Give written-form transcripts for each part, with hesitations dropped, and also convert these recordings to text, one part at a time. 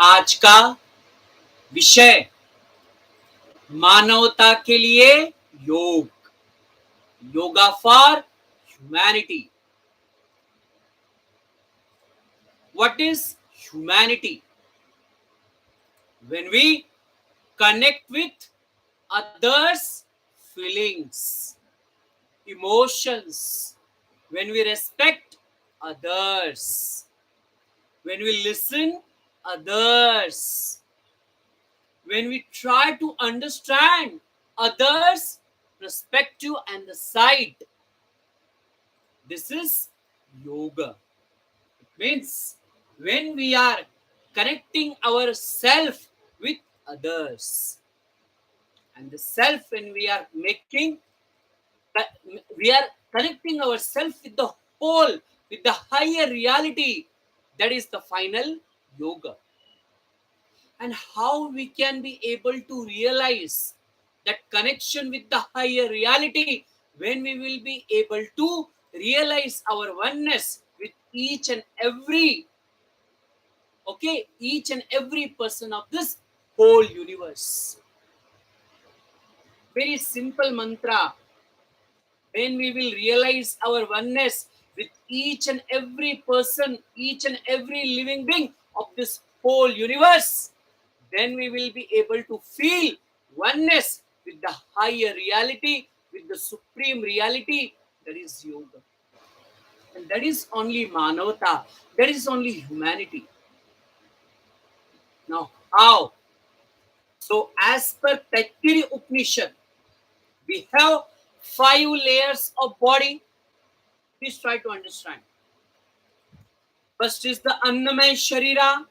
आज का विषय मानवता के लिए योग, yoga for humanity. What is humanity? When we connect with others' feelings, emotions, when we respect others, when we listen others, when we try to understand others' perspective and the side, this is yoga. It means when we are connecting ourselves with others, and the self, when we are making, we are connecting ourselves with the whole, with the higher reality, that is the final yoga. And how we can be able to realize that connection with the higher reality, when we will be able to realize our oneness with each and every, each and every person of this whole universe. Very simple mantra. When we will realize our oneness with each and every person, each and every living being of this whole universe, then we will be able to feel oneness with the higher reality, with the supreme reality, that is yoga. And that is only manavata, that is only humanity. Now, how? So, as per Taittiriya Upanishad, we have 5 layers of body. Please try to understand. First is the Annamaya Sharira.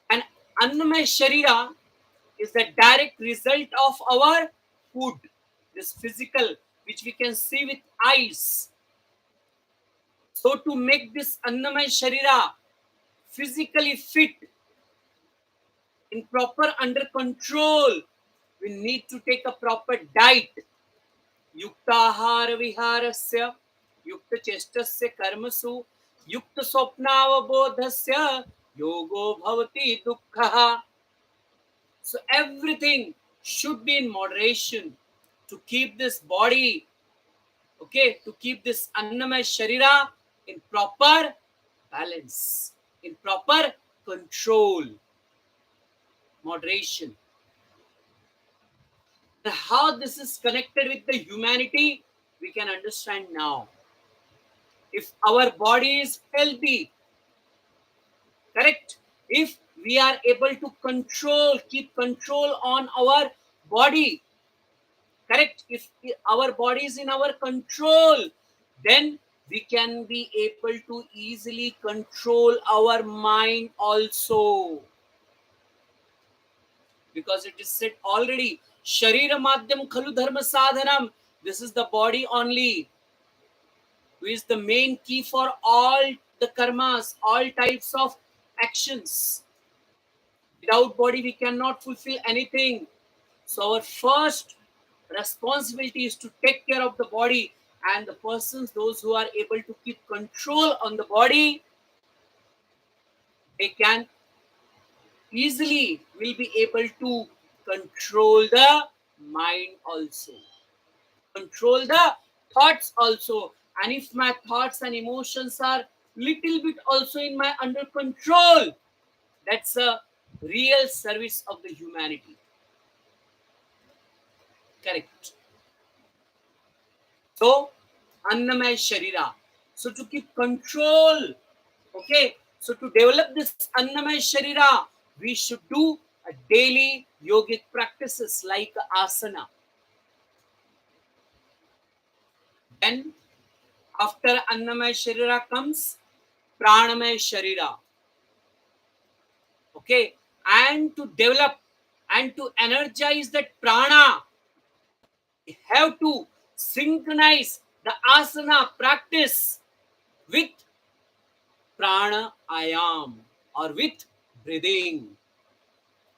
And Annamaya Sharira is the direct result of our food, this physical, which we can see with eyes. So to make this Annamaya Sharira physically fit, in proper under control, we need to take a proper diet. Yuktahara viharasya, yukta chestasya karmasu, yukta swapnavabodhasya, yogo bhavati dukkha. So everything should be in moderation to keep this body, to keep this Annamaya Sharira in proper balance, in proper control, moderation. Now, how this is connected with the humanity, we can understand now. If our body is healthy, correct? If we are able to keep control on our body, correct? If our body is in our control, then we can be able to easily control our mind also. Because it is said already, Sharira Madhyam Khalu Dharma Sadhanam. This is the body only, who is the main key for all the karmas, all types of actions. Without body, we cannot fulfill anything. So our first responsibility is to take care of the body, and the persons, those who are able to keep control on the body, they can easily will be able to control the mind also, control the thoughts also. And if my thoughts and emotions are little bit also in my under control, that's a real service of the humanity. Correct. So, Annamaya Sharira. So to keep control, so to develop this Annamaya Sharira, we should do a daily yogic practices like asana. Then, after Annamaya Sharira comes Pranamaya Sharira. And to develop and to energize that prana, we have to synchronize the asana practice with pranayam or with breathing.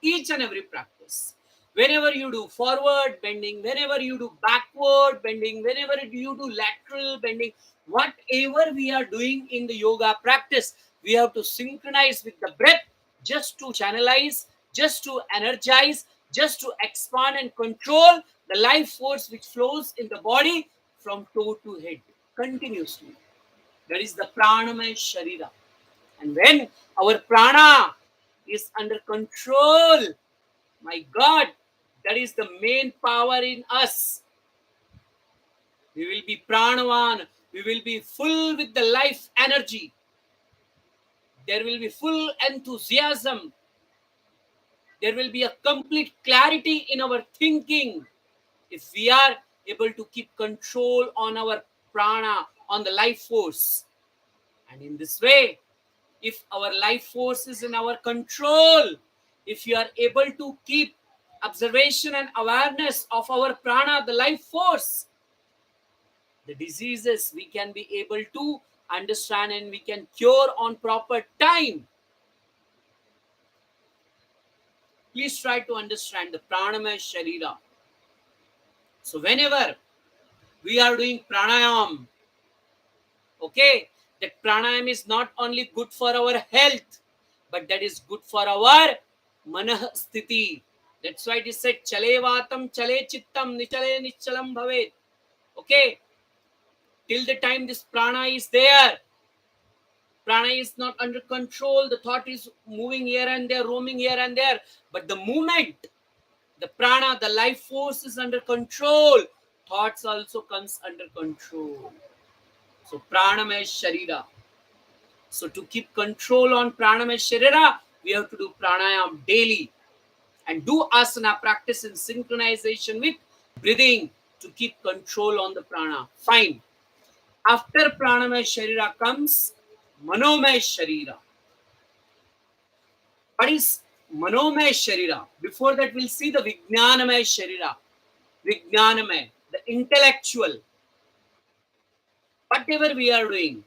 Each and every practice. Whenever you do forward bending, whenever you do backward bending, whenever you do lateral bending, whatever we are doing in the yoga practice, We have to synchronize with the breath just to channelize, just to energize, just to expand and control the life force which flows in the body from toe to head continuously. That is the pranamaya sharira. And when our prana is under control, my God, that is the main power in us. We will be pranavan. We will be full with the life energy. There will be full enthusiasm. There will be a complete clarity in our thinking if we are able to keep control on our prana, on the life force. And in this way, if our life force is in our control, if you are able to keep observation and awareness of our prana, the life force, the diseases we can be able to understand and we can cure on proper time. Please try to understand the pranamaya sharira. So whenever we are doing pranayam, okay, that pranayam is not only good for our health, but that is good for our manah sthiti. That's why it is said, chale vatam, chale chittam, nichale nichalam bhavet. Okay, till the time this prana is there, prana is not under control, the thought is moving here and there, roaming here and there. But the moment the prana, the life force is under control, thoughts also comes under control. So pranamaya sharira. So to keep control on pranamaya sharira, we have to do pranayam daily and do asana practice in synchronization with breathing to keep control on the prana. Fine. After pranamaya sharira comes manomaya sharira. What is manomaya sharira? Before that, we'll see the vijnanamaya sharira. Vijnanamaya, the intellectual. Whatever we are doing,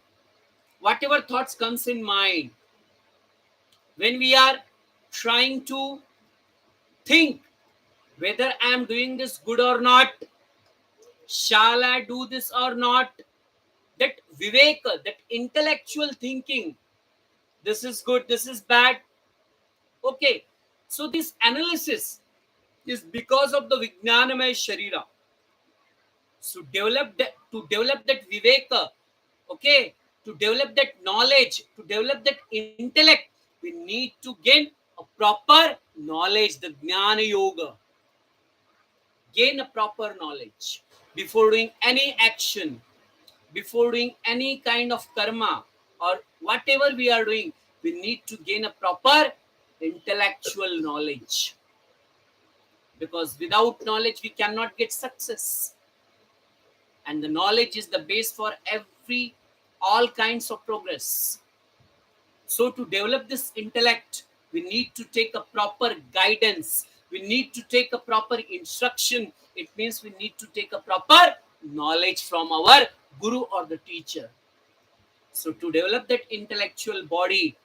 whatever thoughts comes in mind, when we are trying to think whether I am doing this good or not, shall I do this or not, that viveka, that intellectual thinking, this is good, this is bad. Okay, so this analysis is because of the vijnanamaya sharira. So to develop that viveka, okay, to develop that knowledge, to develop that intellect, we need to gain a proper knowledge, the jnana yoga. Gain a proper knowledge before doing any action, before doing any kind of karma or whatever we are doing. We need to gain a proper intellectual knowledge, because without knowledge we cannot get success. And the knowledge is the base for all kinds of progress. So to develop this intellect, we need to take a proper guidance. We need to take a proper instruction. It means we need to take a proper knowledge from our guru or the teacher. So to develop that intellectual body,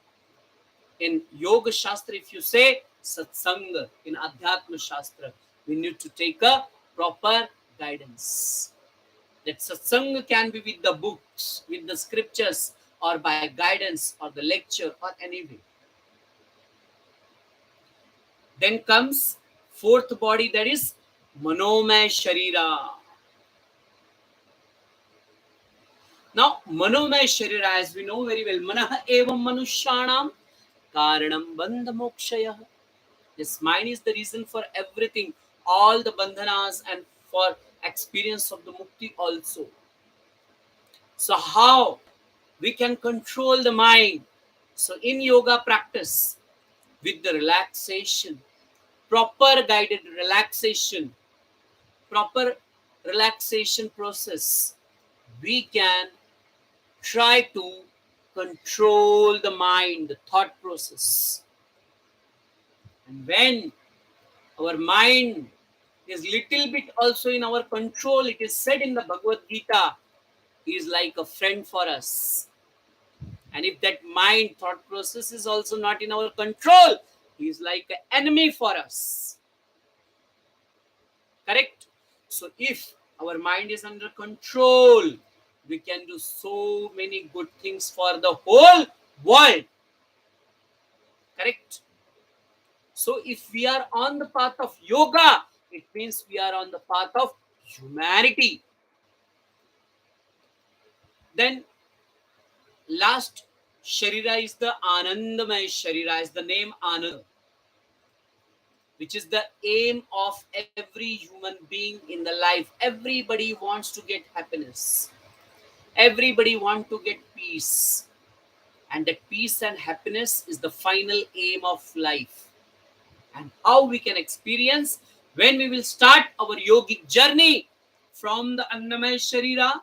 in Yoga Shastra, if you say Satsanga, in Adhyatma Shastra, we need to take a proper guidance. That satsanga can be with the books, with the scriptures, or by guidance, or the lecture, or any way. Then comes fourth body, that is manomaya sharira. Now, manomaya sharira, as we know very well, manaha evam manushyanam karanam bandha mokshayah. This mind is the reason for everything, all the bandhanas, and for experience of the mukti also. So how we can control the mind? So in yoga practice, with the relaxation, proper guided relaxation, proper relaxation process, we can try to control the mind, the thought process. And when our mind is little bit also in our control, it is said in the Bhagavad Gita, he is like a friend for us. And if that mind thought process is also not in our control, he is like an enemy for us. Correct? So if our mind is under control, we can do so many good things for the whole world. Correct? So if we are on the path of yoga, it means we are on the path of humanity. Then last Sharira is the Anandamay Sharira, is the name Anand, which is the aim of every human being in the life. Everybody wants to get happiness. Everybody wants to get peace. And that peace and happiness is the final aim of life. And how we can experience when we will start our yogic journey from the Annamaya Sharira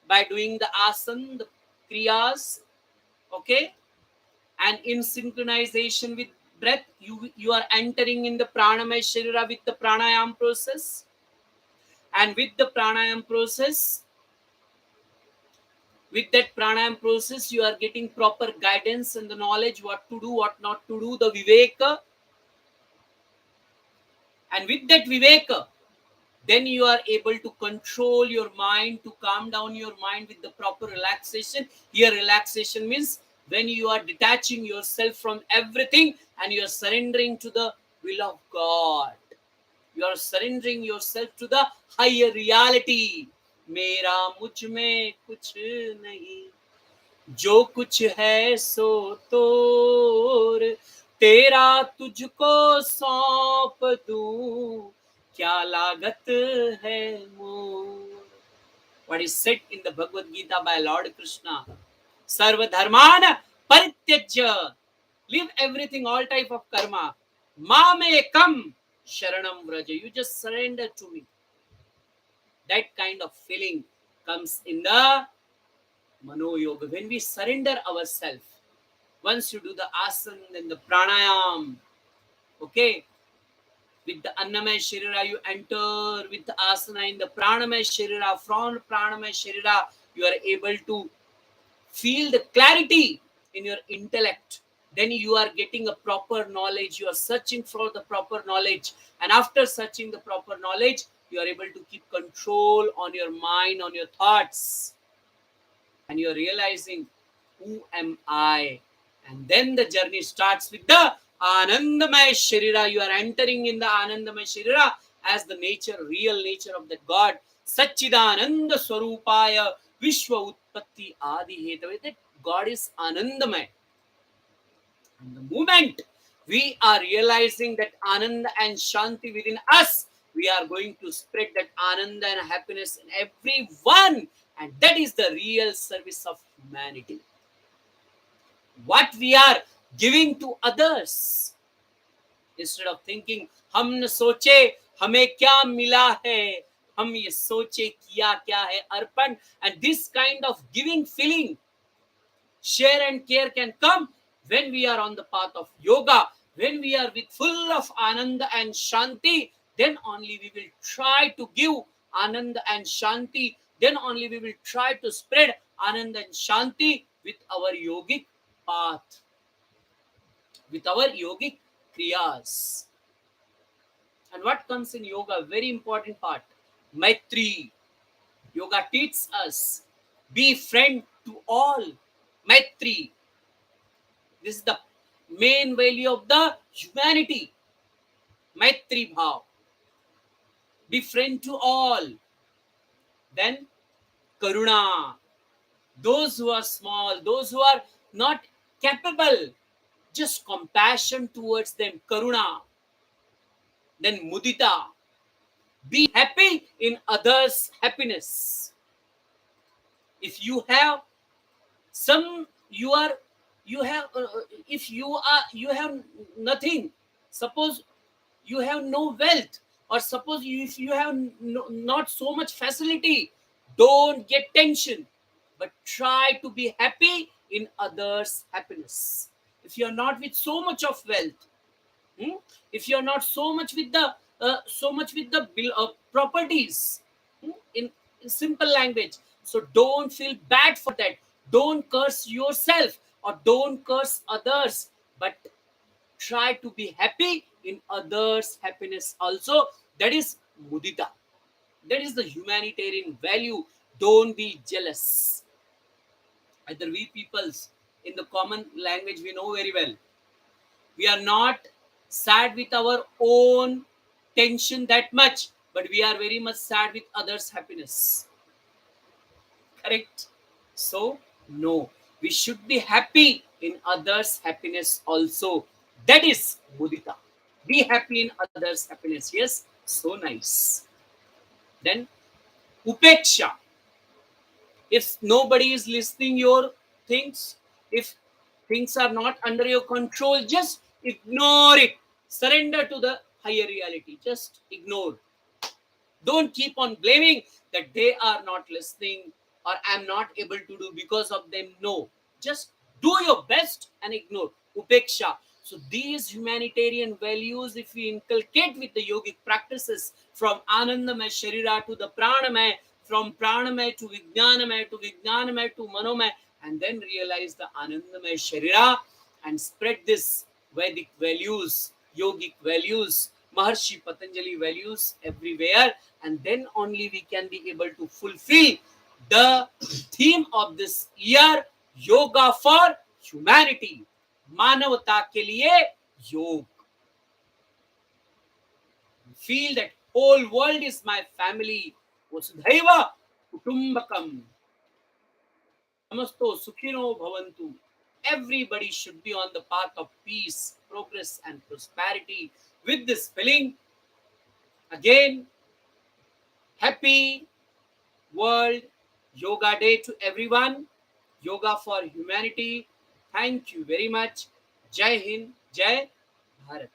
by doing the asana, the kriyas, okay, and in synchronization with breath, you are entering in the pranamaya sharira with the pranayam process, and with the pranayam process, with that pranayam process, you are getting proper guidance and the knowledge what to do, what not to do, the viveka, and with that viveka, then you are able to control your mind, to calm down your mind with the proper relaxation. Here relaxation means when you are detaching yourself from everything and you are surrendering to the will of God. You are surrendering yourself to the higher reality. मेरा मुझ में कुछ नहीं, जो कुछ है सो तोर, तेरा तुझको सौंप दूं, क्या लागत है मोर. What is said in the Bhagavad Gita by Lord Krishna? Sarva dharmana parityajya. Leave everything, all type of karma. Mamekam sharanam vraja. You just surrender to me. That kind of feeling comes in the Mano Yoga. When we surrender ourselves, once you do the asana, then the pranayam, okay, with the Annamaya Sharira, you enter with the asana in the Pranamaya Sharira. From Pranamaya Sharira, you are able to feel the clarity in your intellect. Then you are getting a proper knowledge. You are searching for the proper knowledge. And after searching the proper knowledge, you are able to keep control on your mind, on your thoughts. And you are realizing, who am I? And then the journey starts with the Anandamaya Sharira. You are entering in the Anandamaya Sharira as the nature, real nature of the God. Satchidananda Swarupaya Vishwa Utpatti Adi Hetave. That God is Anandamaya. And the moment we are realizing that Ananda and Shanti within us, we are going to spread that Ananda and happiness in everyone. And that is the real service of humanity. What we are giving to others, instead of thinking हम न सोचे हमें क्या मिला है, हम ये सोचे किया क्या है अर्पण. And this kind of giving feeling, share and care can come when we are on the path of yoga, when we are with full of ananda and shanti. Then only we will try to give ananda and shanti. Then only we will try to spread ananda and shanti with our yogic path, with our yogic kriyas. And what comes in yoga? Very important part. Maitri. Yoga teaches us, be friend to all. Maitri. This is the main value of the humanity. Maitri bhav. Be friend to all. Then karuna. Those who are small, those who are not capable, just compassion towards them. Karuna. Then mudita. Be happy in others' happiness. If you have some, if you have nothing, suppose you have no wealth, or suppose if you have not so much facility, don't get tension, but try to be happy in others' happiness. If you are not with so much of wealth, if you are not so much with the properties, in simple language, so don't feel bad for that. Don't curse yourself or don't curse others, but try to be happy in others' happiness also. That is mudita. That is the humanitarian value. Don't be jealous. Either we peoples, in the common language we know very well. We are not sad with our own tension that much, but we are very much sad with others' happiness. Correct? So, no, we should be happy in others' happiness also. That is mudita. Be happy in others' happiness. Yes, so nice. Then, upeksha. If nobody is listening your things, if things are not under your control, just ignore it. Surrender to the higher reality. Just ignore. Don't keep on blaming that they are not listening or I'm not able to do because of them. No, just do your best and ignore. Upeksha. So these humanitarian values, if we inculcate with the yogic practices, from Anandamay Sharira to the Pranamay, from Pranamay to Vijnanamay to Manomay, and then realize the Anandamay Sharira and spread this Vedic values, yogic values, Maharshi Patanjali values everywhere, and then only we can be able to fulfill the theme of this year, Yoga for Humanity. मानवता के लिए योग. Feel that whole world is my family. Vasudhaiva Kutumbakam. Namasto Sukhino Bhavantu. Everybody should be on the path of peace, progress, and prosperity. With this feeling, again, happy World Yoga Day to everyone. Yoga for Humanity. Thank you very much. Jai Hind, Jai Bharat.